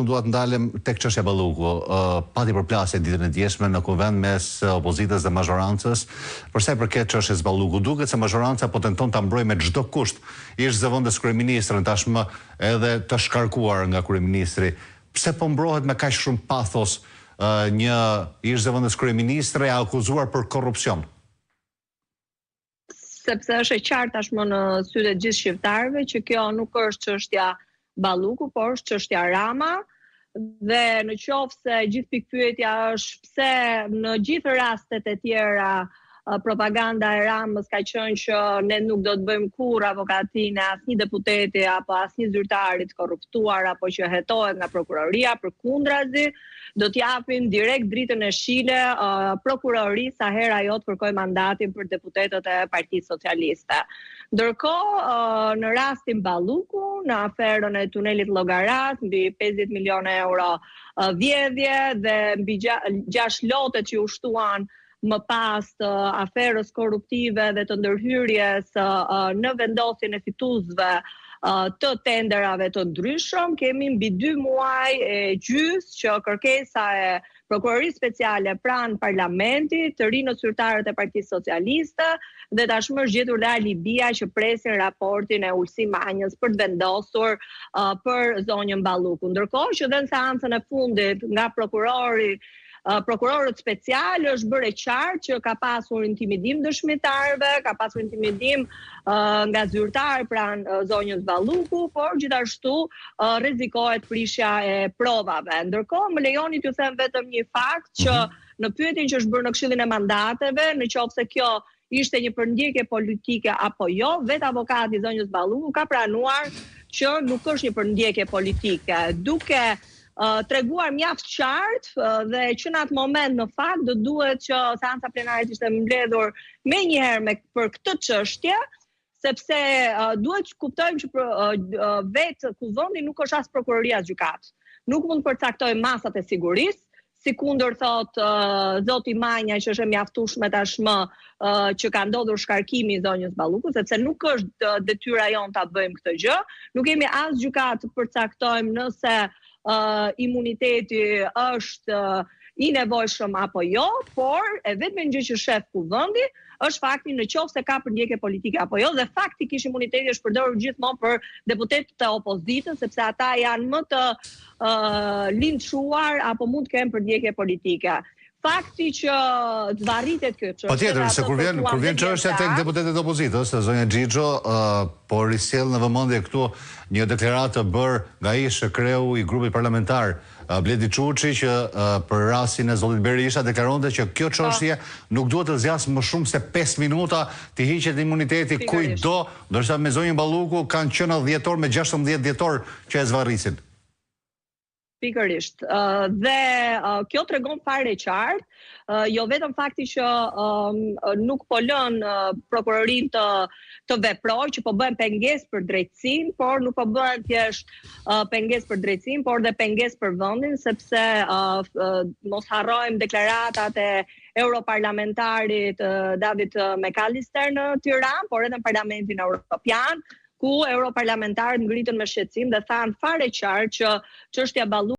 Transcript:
Duhet ndalem tek çështja Balluku. Pati përplasje ditën e djeshme në kuvend mes opozitës dhe mazhorancës. Për sa i përket çështjes Balluku, duket se mazhoranca po tenton ta mbrojë me çdo kusht ish zëvendës kryeministrën, tashmë edhe të shkarkuar nga kryeministri. Pse po mbrohet me kaq shumë pathos një ish zëvendës kryeministre e akuzuar për korrupsion? Sepse është e qartë tashmë në sytë e gjithë shqiptarëve që kjo nuk është çështja Balluku, por është çështja Rama, dhe në qoftë se gjithë pikpyetja është pse në gjithë rastet e tjera propaganda e Ramës ka qenë që ne nuk do të bëjmë kurrë avokatinë asnjë deputeti apo asnjë zyrtari të korruptuar apo që hetohet nga prokuroria, përkundrazi do t'japim direkt dritën e shile prokurorisë sa herë ajo të kërkojë mandatin për deputetët e Partisë Socialiste. Ndërkohë, në rastin Balluku, në aferën e tunelit Llogarat, mbi 50 milionë euro vjedhje dhe mbi 6 lotet që u shtuan më pas të aferës korruptive dhe të ndërhyrjes në vendosjen e fituesve të tenderave të ndryshëm, kemi mbi 2 muaj e gjys që kërkesa e prokurorisë speciale pranë parlamentit të rinë zyrtarët e Partisë Socialiste dhe tashmë është gjetur dhe alibia që presin raportin e Ulsi Manjës për të vendosur për zonjën Balluku. Ndërkohë që dhe në seancën e fundit nga prokurorët special është bërë qartë që ka pasur intimidim dëshmitarëve, ka pasur intimidim nga zyrtarë pranë zonjës Balluku, por gjithashtu rrezikohet prishja e provave. Ndërkohë, më lejoni t'ju them vetëm një fakt që në pyetjen që është bërë në Këshillin e Mandateve, në qoftë se kjo ishte një përndjekje politike apo jo, vetë avokati i zonjës Balluku ka pranuar që nuk është një përndjekje politike, duke treguar mjaft qartë dhe që në atë moment në fakt do duhet që seanca plenare të ishte mbledhur menjëherë për këtë çështje, sepse duhet të kuptojmë që vetë kuvendi nuk është as prokuroria as gjykatë. Nuk mund të përcaktojë masat e sigurisë, sikundër thot zoti Manja që është e mjaftueshme tashmë që ka ndodhur shkarkimi i zonjës Balluku, sepse nuk është detyra jonë ta bëjmë këtë gjë. Nuk kemi as gjykatë të përcaktojmë nëse imuniteti është i nevojshëm apo jo, por e vetme gjë që shef kuvendi është fakti në qoftë se ka përndjekje politike apo jo, dhe faktikisht imuniteti është përdorur gjithmonë për deputetët e opozitës, sepse ata janë më të linçuar apo mund të kenë përndjekje politike. Fakti që zvarritet kjo çështje. Patjetër, se kur vjen çështja tek deputetët e opozitës, zonja Xhixho po risjell në vëmendje këtu një deklaratë bërë nga ish kreu i grupit parlamentar Bledi Çuçi që për rastin e zotit Berisha deklaronte që kjo çështje nuk duhet të zgjasë më shumë se 5 minuta të hiqet imuniteti kujtdo, ndërsa me zonjën Balluku kanë qenë dhjetor me 16 dhjetor që e zvarrisin. Pikërisht. Dhe kjo tregon fare qartë, jo vetëm fakti që nuk po lën prokurorin të veprojë, që po bën pengesë për drejtësinë, por nuk po bën thjesht pengesë për drejtësinë, por dhe pengesë për vendin, sepse mos harrojmë deklaratat e europarlamentarit David McAllister në Tiranë, por edhe në Parlamentin Evropian, ku europarlamentarët ngritën me shqetësim dhe thanë fare qartë që çështja Balluku